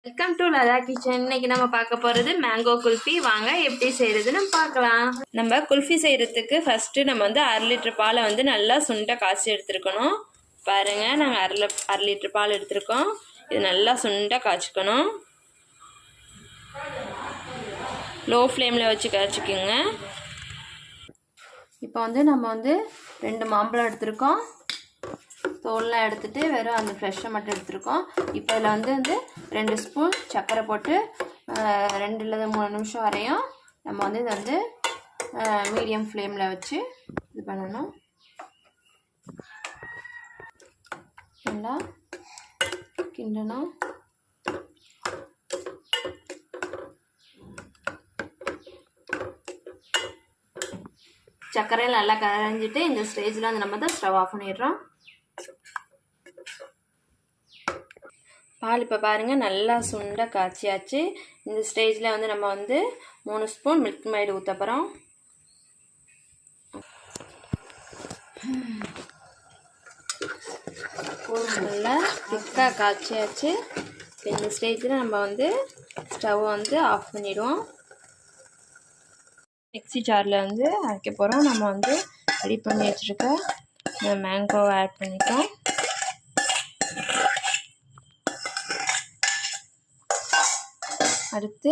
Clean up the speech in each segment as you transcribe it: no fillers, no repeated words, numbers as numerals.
Welcome to Latha kitchen. இன்னைக்கு நம்ம பார்க்க போகிறது மேங்கோ குல்ஃபி. வாங்க எப்படி செய்கிறதுன்னு பார்க்கலாம். நம்ம குல்ஃபி செய்கிறதுக்கு ஃபஸ்ட்டு நம்ம வந்து 1/2 லிட்டர் பாலை வந்து நல்லா சுண்டை காய்ச்சி எடுத்துருக்கணும். பாருங்கள், நாங்கள் அரை லிட்டர் பால் எடுத்துருக்கோம். இது நல்லா சுண்டை காய்ச்சிக்கணும். லோ ஃப்ளேமில் வச்சு காய்ச்சிக்கோங்க. இப்போ வந்து நம்ம வந்து 2 மாம்பழம் எடுத்துருக்கோம். தோல்லாம் எடுத்துகிட்டு வெறும் அந்த ஃப்ரெஷ்ஷை மட்டும் எடுத்துருக்கோம். இப்போ இதில் வந்து 2 ஸ்பூன் சர்க்கரை போட்டு 2-3 நிமிஷம் வரையும் நம்ம வந்து இதை வந்து மீடியம் ஃப்ளேமில் வச்சு இது பண்ணணும். நல்லா கிண்டணும். சர்க்கரையில் நல்லா கரைஞ்சிட்டு இந்த ஸ்டேஜில் வந்து நம்ம தான் ஸ்டவ் ஆஃப் பண்ணிடுறோம். பால் இப்போ பாருங்கள் நல்லா சுண்டை காய்ச்சியாச்சு. இந்த ஸ்டேஜில் வந்து நம்ம வந்து 3 ஸ்பூன் மில்க் மைடு ஊற்ற போகிறோம். நல்லா திக்காக காய்ச்சியாச்சு. இந்த ஸ்டேஜில் நம்ம வந்து ஸ்டவ் வந்து ஆஃப் பண்ணிவிடுவோம். மிக்ஸி ஜாரில் வந்து அரைக்க போகிறோம். நம்ம வந்து ரெடி பண்ணி வச்சுருக்க இந்த மேங்கோவை ஆட் பண்ணிட்டோம். அடுத்து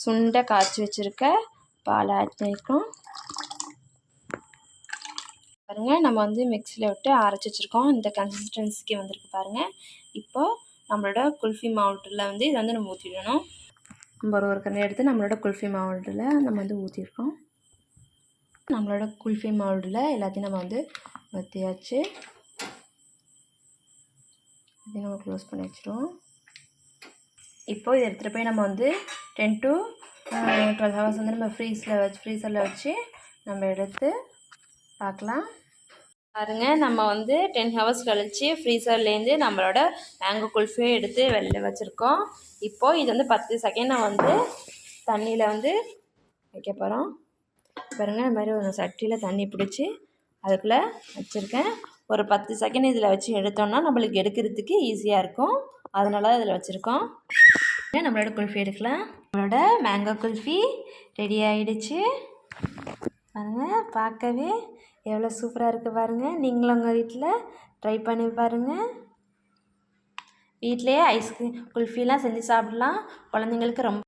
சுண்டை காய்ச்சி வச்சுருக்க பாலை ஆட் பண்ணியிருக்கோம். பாருங்கள், நம்ம வந்து மிக்ஸியில் விட்டு அரைச்சி வச்சுருக்கோம். இந்த கன்சிஸ்டன்சிக்கு வந்திருக்கு பாருங்கள். இப்போ நம்மளோட குல்ஃபி மாவுட்டில் வந்து இதை வந்து நம்ம ஊற்றிடணும். நம்ம ஒரு கரண்டி எடுத்து நம்மளோட குல்ஃபி மாவுட்டில் நம்ம வந்து ஊற்றிருக்கோம். நம்மளோட குல்ஃபி மாவுட்டில் எல்லாத்தையும் நம்ம வந்து ஊற்றியாச்சு. இதையும் நம்ம க்ளோஸ் பண்ணி வச்சுருவோம். இப்போது இதை எடுத்துகிட்டு போய் நம்ம வந்து 10 to 12 ஹவர்ஸ் வந்து நம்ம ஃப்ரீசரில் வச்சு நம்ம எடுத்து பார்க்கலாம். பாருங்கள், நம்ம வந்து 10 ஹவர்ஸ் கழித்து ஃப்ரீசர்லேருந்து நம்மளோட மேங்கோ குல்ஃபியை எடுத்து வெளில வச்சுருக்கோம். இப்போது இது வந்து 10 செகண்ட் நான் வந்து தண்ணியில் வந்து வைக்க போகிறோம். பாருங்கள், இந்த மாதிரி ஒரு சட்டியில் தண்ணி பிடிச்சி அதுக்குள்ளே வச்சுருக்கேன். ஒரு 10 செகண்ட் இதில் வச்சு எடுத்தோம்னா நம்மளுக்கு எடுக்கிறதுக்கு ஈஸியாக இருக்கும். அதனால இதில் வச்சுருக்கோம். நம்மளோட குல்ஃபி எடுக்கலாம். நம்மளோட மேங்கோ குல்ஃபி ரெடி ஆகிடுச்சு. பாருங்கள், பார்க்கவே எவ்வளோ சூப்பராக இருக்குது பாருங்கள். நீங்களும் உங்கள் வீட்டில் ட்ரை பண்ணி பாருங்கள். வீட்டிலையே ஐஸ்கிரீம் குல்ஃபிலாம் செஞ்சு சாப்பிட்லாம். குழந்தைங்களுக்கு ரொம்ப